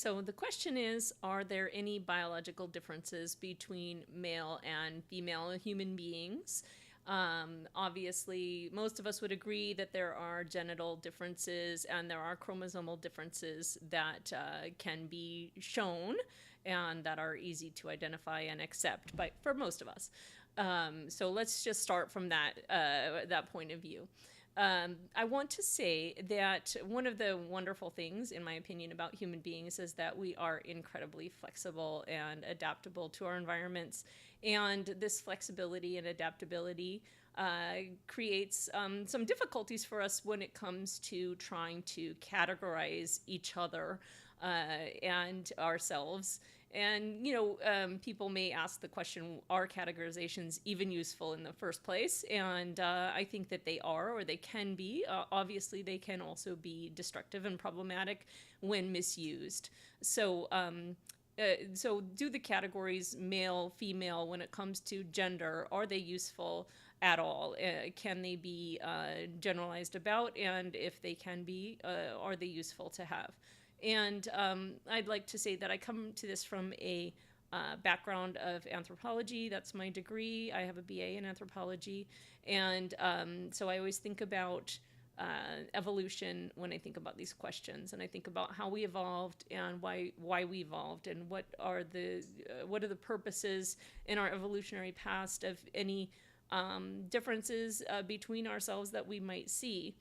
So the question is, are there any biological differences between male and female human beings? Obviously, most of us would agree that there are genital differences and there are chromosomal differences that can be shown and that are easy to identify and accept for most of us. So let's just start from that point of view. I want to say that one of the wonderful things, in my opinion, about human beings is that we are incredibly flexible and adaptable to our environments. And this flexibility and adaptability creates some difficulties for us when it comes to trying to categorize each other and ourselves. And, people may ask the question, are categorizations even useful in the first place? And I think that they are, or they can be. Obviously, they can also be destructive and problematic when misused. So do the categories male, female, when it comes to gender, are they useful at all? Can they be generalized about? And if they can be, are they useful to have? And I'd like to say that I come to this from a background of anthropology. That's my degree. I have a BA in anthropology. And so I always think about evolution when I think about these questions, and I think about how we evolved and why we evolved, and what are the purposes in our evolutionary past of any differences between ourselves that we might see.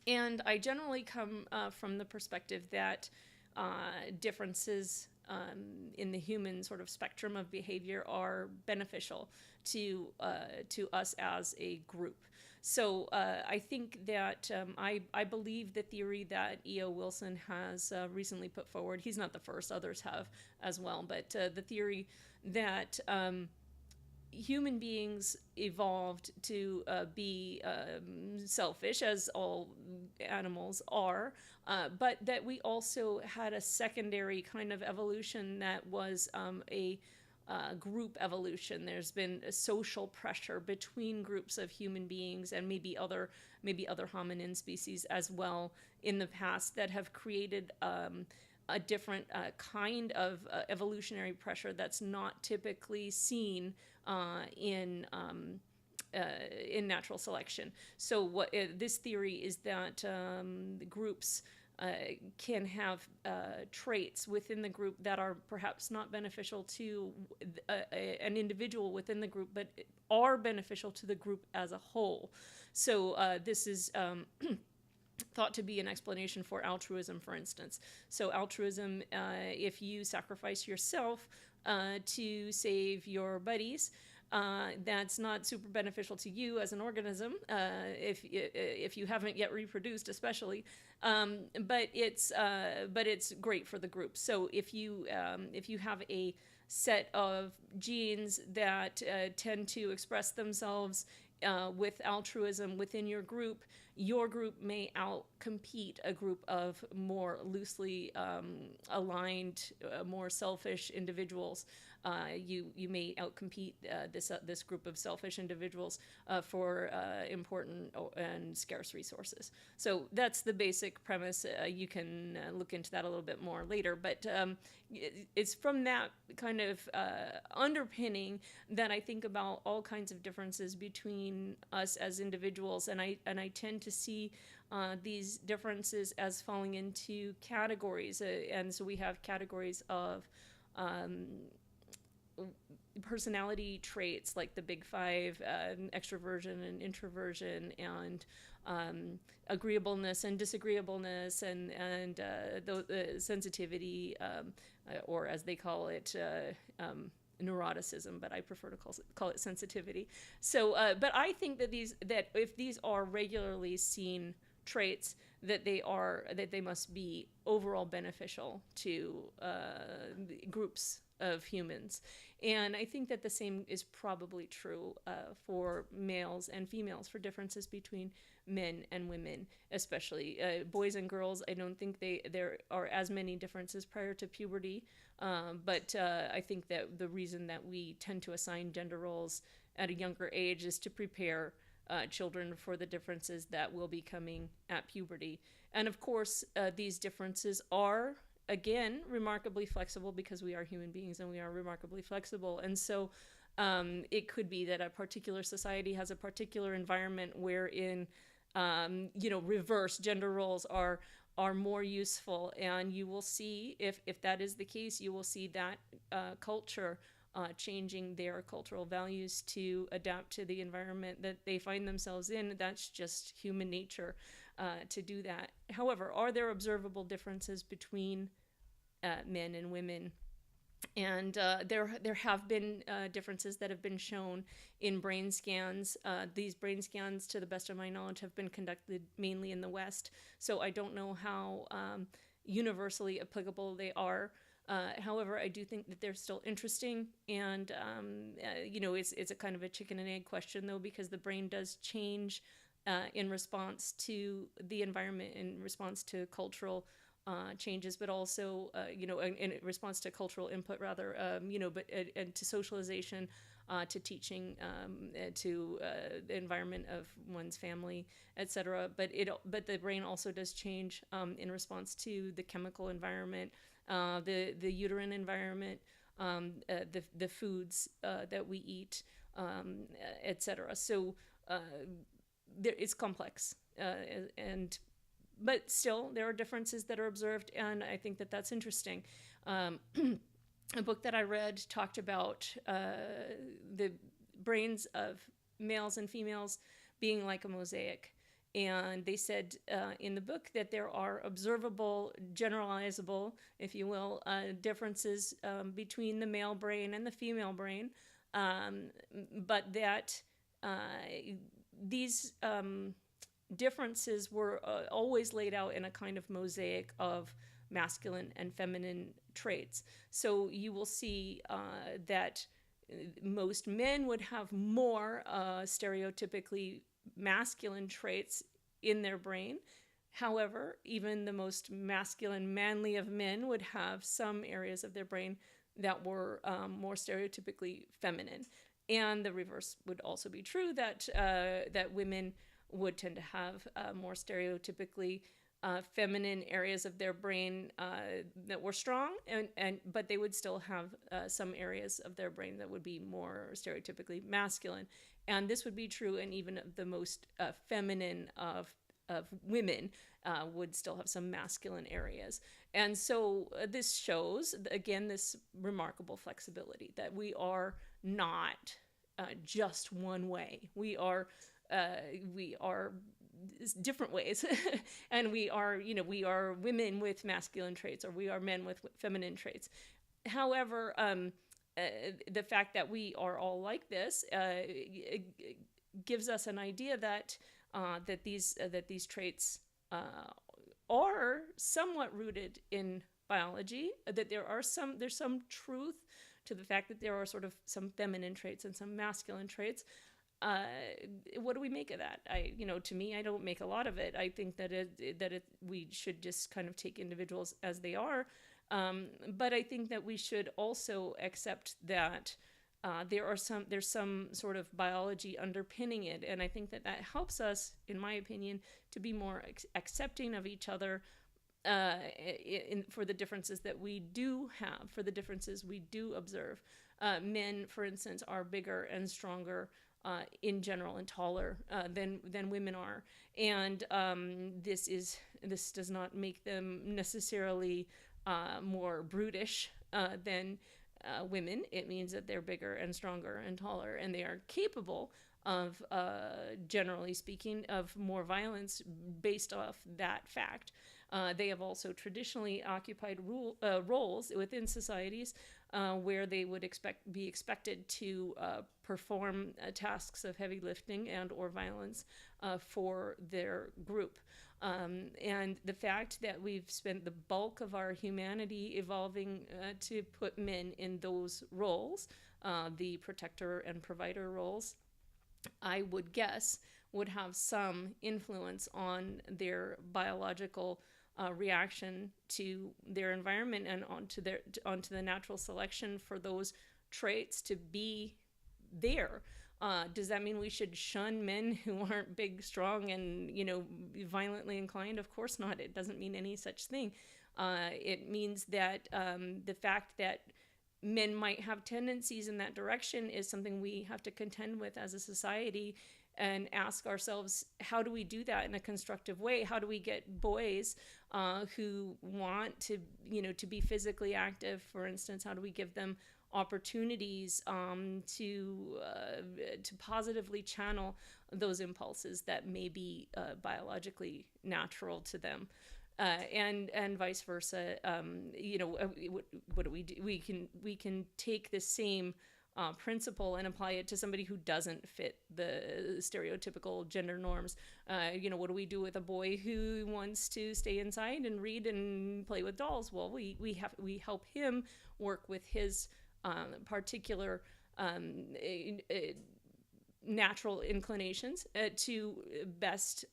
And I generally come from the perspective that differences in the human sort of spectrum of behavior are beneficial to us as a group. So I think that I believe the theory that E.O. Wilson has recently put forward. He's not the first; others have as well. But the theory that human beings evolved to be selfish, as all animals are, but that we also had a secondary kind of evolution that was a group evolution. There's been a social pressure between groups of human beings and maybe other hominin species as well in the past that have created a different kind of evolutionary pressure that's not typically seen in natural selection. So what this theory is that groups can have traits within the group that are perhaps not beneficial to an individual within the group, but are beneficial to the group as a whole. So this is thought to be an explanation for altruism, for instance. So altruism, if you sacrifice yourself to save your buddies, that's not super beneficial to you as an organism, if you haven't yet reproduced, especially. But it's great for the group. So if you have a set of genes that tend to express themselves with altruism within your group may outcompete a group of more loosely aligned, more selfish individuals. You may outcompete this group of selfish individuals for important and scarce resources. So that's the basic premise. You can look into that a little bit more later, but it's from that kind of underpinning that I think about all kinds of differences between us as individuals, and I tend to see these differences as falling into categories, and so we have categories of personality traits like the big five, extroversion and introversion, and agreeableness and disagreeableness, and the sensitivity, or as they call it, neuroticism, but I prefer to call it sensitivity. So, but I think that if these are regularly seen traits, that they must be overall beneficial to groups of humans. And I think that the same is probably true for males and females, for differences between men and women, especially boys and girls. I don't think there are as many differences prior to puberty, but I think that the reason that we tend to assign gender roles at a younger age is to prepare children for the differences that will be coming at puberty. And of course, these differences are again, remarkably flexible, because we are human beings and we are remarkably flexible. And so it could be that a particular society has a particular environment wherein reverse gender roles are more useful, and you will see, if that is the case, you will see that culture changing their cultural values to adapt to the environment that they find themselves in. That's just human nature to do that. However, are there observable differences between men and women? And there have been differences that have been shown in brain scans. These brain scans, to the best of my knowledge, have been conducted mainly in the West, so I don't know how universally applicable they are. However, I do think that they're still interesting, and it's a kind of a chicken and egg question, though, because the brain does change in response to the environment, in response to cultural changes, but also, in response to cultural input, rather, and to socialization, to teaching, to the environment of one's family, etc. But the brain also does change in response to the chemical environment, the uterine environment, the foods that we eat, etc. So it's complex, but still, there are differences that are observed, and I think that that's interesting. A book that I read talked about the brains of males and females being like a mosaic. And they said in the book that there are observable, generalizable, if you will, differences between the male brain and the female brain, but that these differences were always laid out in a kind of mosaic of masculine and feminine traits. So you will see that most men would have more stereotypically masculine traits in their brain. However, even the most masculine, manly of men would have some areas of their brain that were more stereotypically feminine. And the reverse would also be true, that women would tend to have more stereotypically feminine areas of their brain that were strong, but they would still have some areas of their brain that would be more stereotypically masculine. And this would be true, and even the most feminine of women would still have some masculine areas. And so this shows, again, this remarkable flexibility, that we are not just one way. We are different ways, and we are women with masculine traits, or we are men with feminine traits. However, the fact that we are all like this gives us an idea that these traits are somewhat rooted in biology. That there's some truth to the fact that there are sort of some feminine traits and some masculine traits. What do we make of that? To me, I don't make a lot of it. I think that we should just kind of take individuals as they are. But I think that we should also accept that there's some sort of biology underpinning it, and I think that helps us, in my opinion, to be more accepting of each other, for the differences that we do have, for the differences we do observe. Men, for instance, are bigger and stronger in general, and taller than women are, and this does not make them necessarily more brutish than women. It means that they're bigger and stronger and taller, and they are capable of, generally speaking, of more violence based off that fact. They have also traditionally occupied roles within societies where they would be expected to perform tasks of heavy lifting and or violence for their group. And the fact that we've spent the bulk of our humanity evolving to put men in those roles, the protector and provider roles, I would guess would have some influence on their biological reaction to their environment, and onto the natural selection for those traits to be there. Does that mean we should shun men who aren't big, strong, and violently inclined? Of course not. It doesn't mean any such thing. It means that the fact that men might have tendencies in that direction is something we have to contend with as a society, and ask ourselves, how do we do that in a constructive way? How do we get boys who want to, to be physically active, for instance? How do we give them opportunities to positively channel those impulses that may be biologically natural to them? And vice versa. What do we do? We can take the same principle and apply it to somebody who doesn't fit the stereotypical gender norms. What do we do with a boy who wants to stay inside and read and play with dolls? Well, we help him work with his particular natural inclinations to best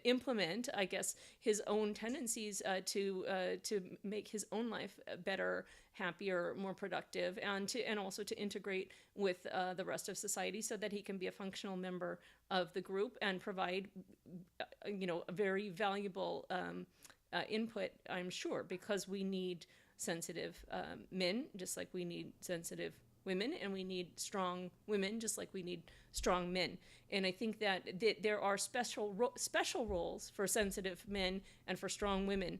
implement, I guess, his own tendencies to make his own life better, happier, more productive, and also to integrate with the rest of society, so that he can be a functional member of the group and provide, a very valuable input. I'm sure, because we need sensitive men, just like we need sensitive women, and we need strong women just like we need strong men. And I think that there are special roles for sensitive men and for strong women.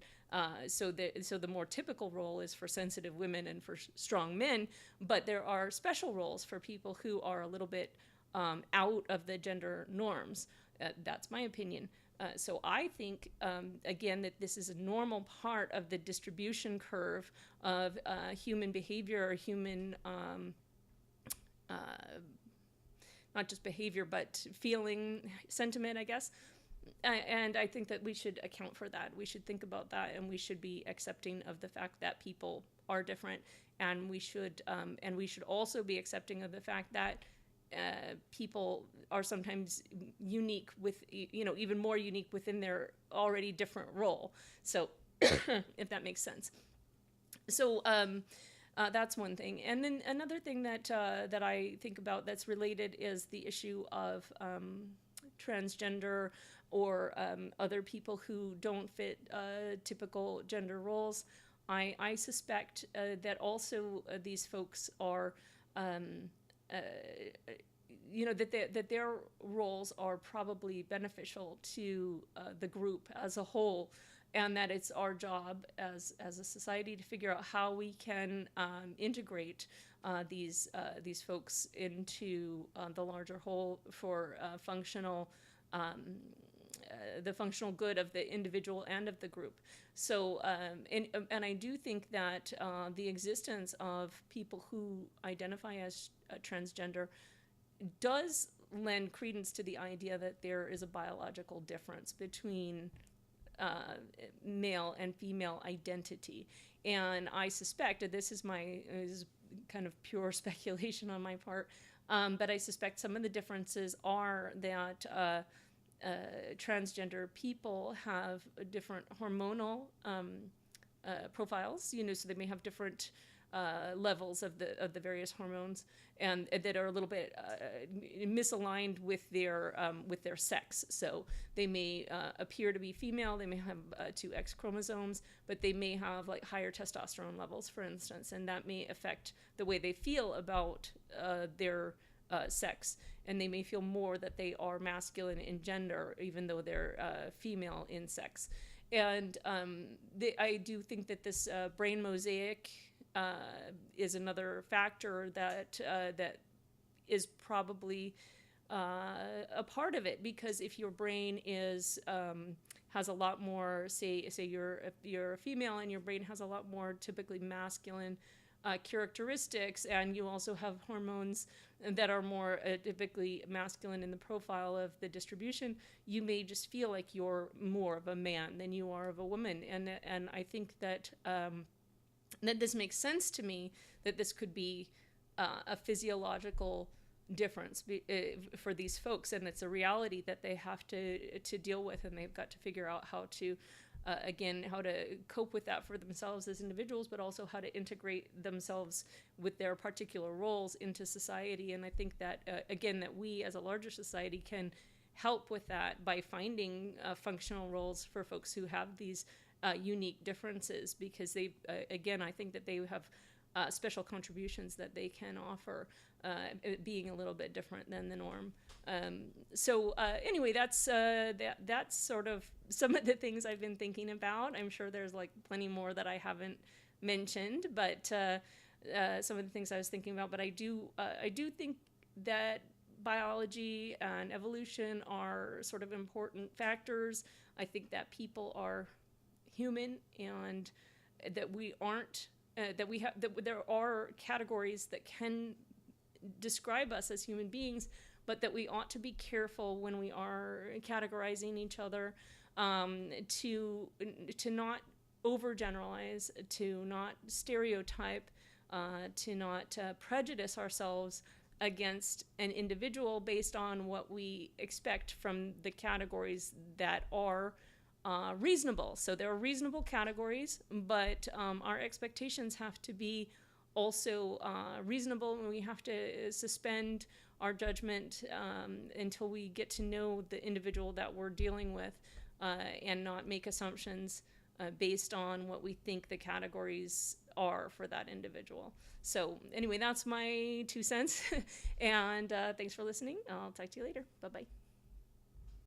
So the more typical role is for sensitive women and for strong men, but there are special roles for people who are a little bit out of the gender norms. That's my opinion. So I think, again, that this is a normal part of the distribution curve of human behavior, or human, not just behavior, but feeling, sentiment, I guess. And I think that we should account for that. We should think about that, and we should be accepting of the fact that people are different. And we should also be accepting of the fact that people are sometimes unique with, even more unique within their already different role. So if that makes sense. So that's one thing. And then another thing that I think about that's related is the issue of transgender, or other people who don't fit typical gender roles. I suspect that also these folks are that their roles are probably beneficial to the group as a whole, and that it's our job as a society to figure out how we can integrate these folks into the larger whole for the functional good of the individual and of the group. So, and I do think that the existence of people who identify as transgender does lend credence to the idea that there is a biological difference between male and female identity. And I suspect that this is kind of pure speculation on my part, but I suspect some of the differences are that transgender people have different hormonal profiles, so they may have different levels of the various hormones, and that are a little bit misaligned with their sex. So they may appear to be female. They may have two X chromosomes, but they may have like higher testosterone levels, for instance, and that may affect the way they feel about their sex. And they may feel more that they are masculine in gender, even though they're female in sex. And I do think that this brain mosaic is another factor that is probably a part of it, because if your brain has a lot more, say you're a female and your brain has a lot more typically masculine characteristics, and you also have hormones that are more typically masculine in the profile of the distribution, you may just feel like you're more of a man than you are of a woman. And I think that that this makes sense to me, that this could be a physiological difference for these folks, and it's a reality that they have to deal with, and they've got to figure out how to how to cope with that for themselves as individuals, but also how to integrate themselves with their particular roles into society. And I think that, again, that we as a larger society can help with that by finding functional roles for folks who have these unique differences, because they, again, I think that they have special contributions that they can offer, being a little bit different than the norm. Anyway, that's sort of some of the things I've been thinking about. I'm sure there's like plenty more that I haven't mentioned, but some of the things I was thinking about. But I do think that biology and evolution are sort of important factors. I think that people are human, and that we aren't that there are categories that can describe us as human beings, but that we ought to be careful when we are categorizing each other, to not overgeneralize, to not stereotype, to not prejudice ourselves against an individual based on what we expect from the categories that are reasonable. So there are reasonable categories, but our expectations have to be also reasonable, and we have to suspend our judgment until we get to know the individual that we're dealing with, and not make assumptions based on what we think the categories are for that individual. So anyway, that's my 2 cents. And thanks for listening. I'll talk to you later. Bye-bye.